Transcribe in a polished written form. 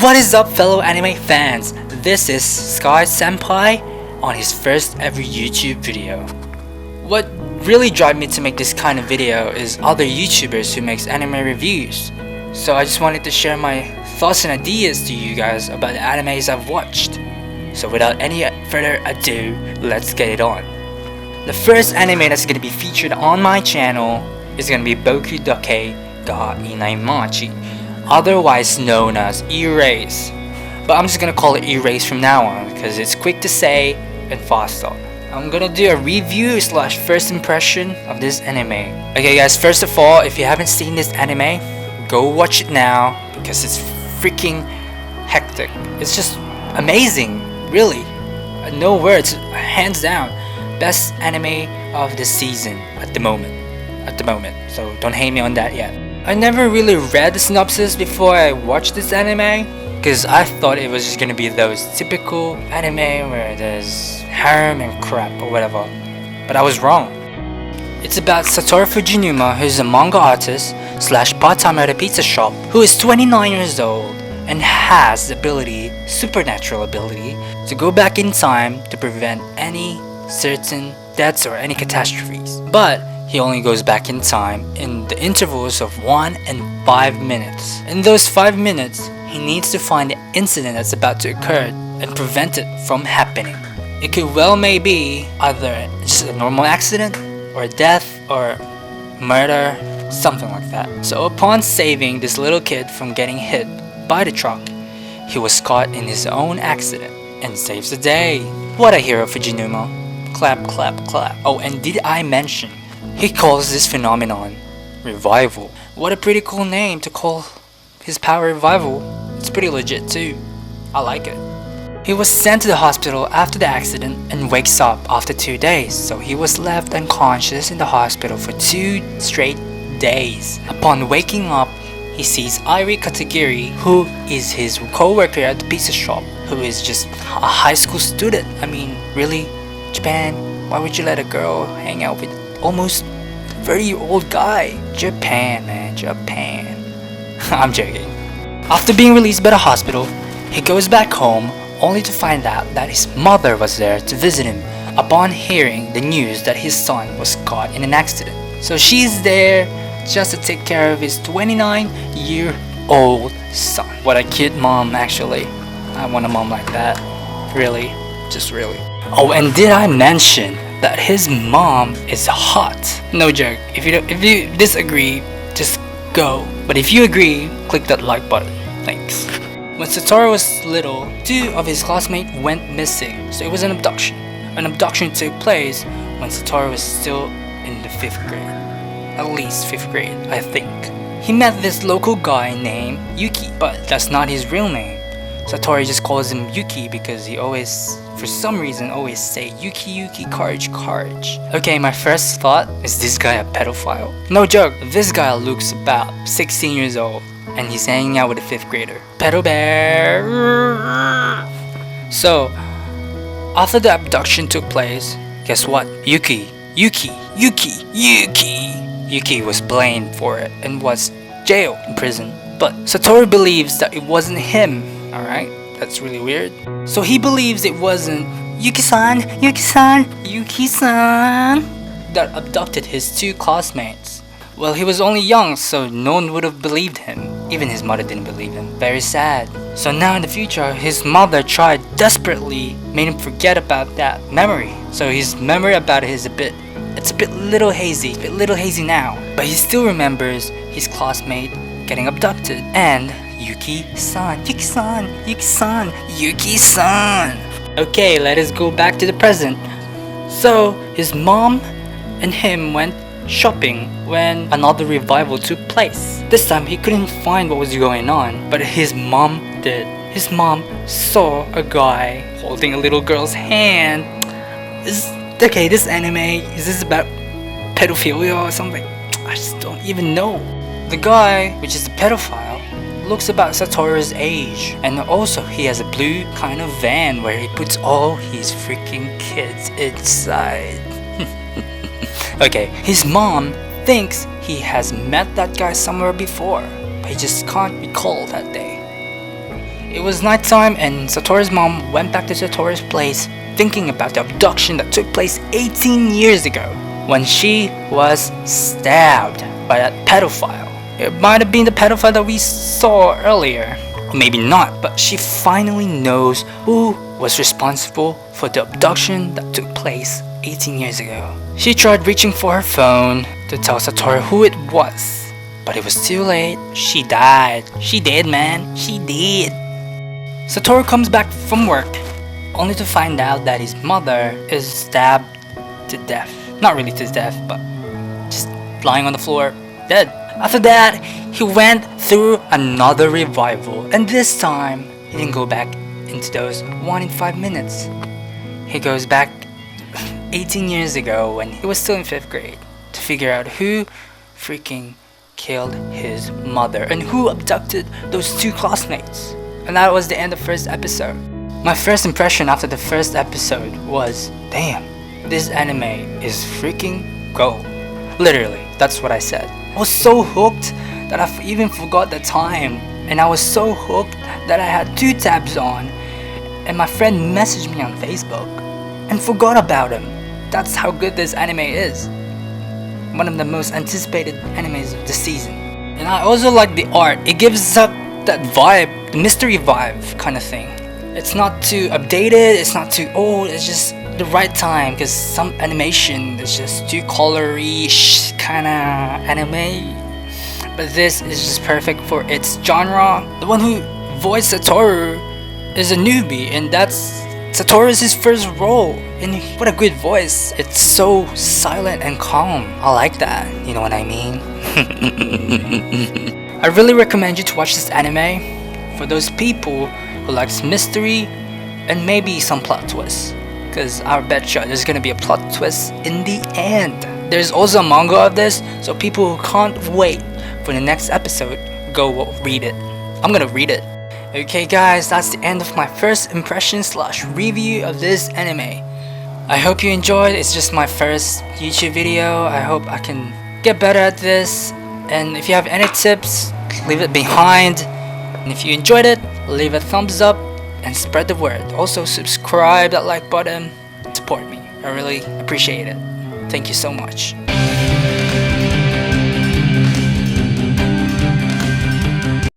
What is up, fellow anime fans? This is Sky-Senpai on his first ever YouTube video. What really drive me to make this kind of video is other YouTubers who makes anime reviews. So I just wanted to share my thoughts and ideas to you guys about the animes I've watched. So without any further ado, let's get it on. The first anime that's gonna be featured on my channel is gonna be Boku Dake ga Inai Machi, otherwise known as Erase. But I'm just gonna call it Erase from now on because it's quick to say and fast on. I'm gonna do a review slash first impression of this anime. Okay guys, first of all, if you haven't seen this anime, go watch it now because it's freaking hectic. It's just amazing, really. No words, hands down. Best anime of the season at the moment. So don't hate me on that yet. I never really read the synopsis before I watched this anime because I thought it was just gonna be those typical anime where there's harem and crap or whatever, but I was wrong. It's about Satoru Fujinuma, who's a manga artist slash part-timer at a pizza shop, who is 29 years old and has the ability, supernatural ability, to go back in time to prevent any certain deaths or any catastrophes. But he only goes back in time in the intervals of 1 and 5 minutes. In those 5 minutes, he needs to find the incident that's about to occur and prevent it from happening. It could well may be either just a normal accident or death or murder, something like that. So upon saving this little kid from getting hit by the truck, he was caught in his own accident and saves the day. What a hero, Fujinuma. Clap, clap, clap. Oh, and did I mention he calls this phenomenon revival? What a pretty cool name to call his power, revival. It's pretty legit too. I like it. He was sent to the hospital after the accident and wakes up after 2 days, so he was left unconscious in the hospital for 2 straight days. Upon waking up, he sees Airi Katagiri, who is his co-worker at the pizza shop, who is just a high school student. I mean, really? Japan? Why would you let a girl hang out with almost 30-year-old guy? Japan, man, Japan. I'm joking. After being released by the hospital, he goes back home only to find out that his mother was there to visit him upon hearing the news that his son was caught in an accident. So she's there just to take care of his 29-year-old son. What a cute mom, actually. I want a mom like that. Really, just really. Oh, and did I mention that his mom is hot? No joke. If you disagree, just go. But if you agree, click that like button. Thanks. When Satoru was little, 2 of his classmates went missing, so it was an abduction. An abduction took place when Satoru was still in the 5th grade. At least 5th grade, I think. He met this local guy named Yuki, but that's not his real name. Satoru just calls him Yuki because he always, for some reason, always say Yuki, courage. Okay, my first thought is this guy a pedophile? No joke, this guy looks about 16 years old and he's hanging out with a 5th grader. Pedo bear. So, after the abduction took place, guess what? Yuki was blamed for it and was jailed in prison. But Satoru believes that it wasn't him. Alright, that's really weird. So he believes it wasn't Yuki-san that abducted his 2 classmates. Well, he was only young, so no one would have believed him. Even his mother didn't believe him. Very sad. So now in the future, his mother tried desperately, made him forget about that memory. So his memory about it is a bit little hazy now. But he still remembers his classmate getting abducted and Yuki-san. Okay, let us go back to the present. So, his mom and him went shopping when another revival took place. This time, he couldn't find what was going on, but his mom did. His mom saw a guy holding a little girl's hand. This anime, is this about pedophilia or something? I just don't even know. The guy, which is the pedophile, looks about Satoru's age, and also he has a blue kind of van where he puts all his freaking kids inside. Okay, his mom thinks he has met that guy somewhere before, but he just can't recall that day. It was nighttime and Satoru's mom went back to Satoru's place thinking about the abduction that took place 18 years ago when she was stabbed by that pedophile. It might have been the pedophile that we saw earlier. Or maybe not, but she finally knows who was responsible for the abduction that took place 18 years ago. She tried reaching for her phone to tell Satoru who it was, but it was too late. She died. She did, man. She did. Satoru comes back from work, only to find out that his mother is stabbed to death. Not really to death, but just lying on the floor, dead. After that, he went through another revival, and this time, he didn't go back into those 1 in 5 minutes. He goes back 18 years ago when he was still in 5th grade to figure out who freaking killed his mother and who abducted those 2 classmates. And that was the end of first episode. My first impression after the first episode was, damn, this anime is freaking gold. Literally, that's what I said. I was so hooked that I even forgot the time, and I was so hooked that I had 2 tabs on, and my friend messaged me on Facebook and forgot about him. That's how good this anime is. One of the most anticipated animes of the season. And I also like the art. It gives up that vibe, the mystery vibe kind of thing. It's not too updated, it's not too old, it's just the right time, because some animation is just too color-ish kind of anime, but this is just perfect for its genre. The one who voiced Satoru is a newbie, and that's Satoru's his first role, and what a good voice. It's so silent and calm. I like that, you know what I mean? I really recommend you to watch this anime for those people who likes mystery and maybe some plot twists, because I betcha there's gonna be a plot twist in the end. There's also a manga of this, so people who can't wait for the next episode, go read it. I'm gonna read it. Okay guys, that's the end of my first impression / review of this anime. I hope you enjoyed. It's just my first YouTube video. I hope I can get better at this, and if you have any tips, leave it behind, and if you enjoyed it, leave a thumbs up and spread the word. Also subscribe, that like button, support me. I really appreciate it. Thank you so much.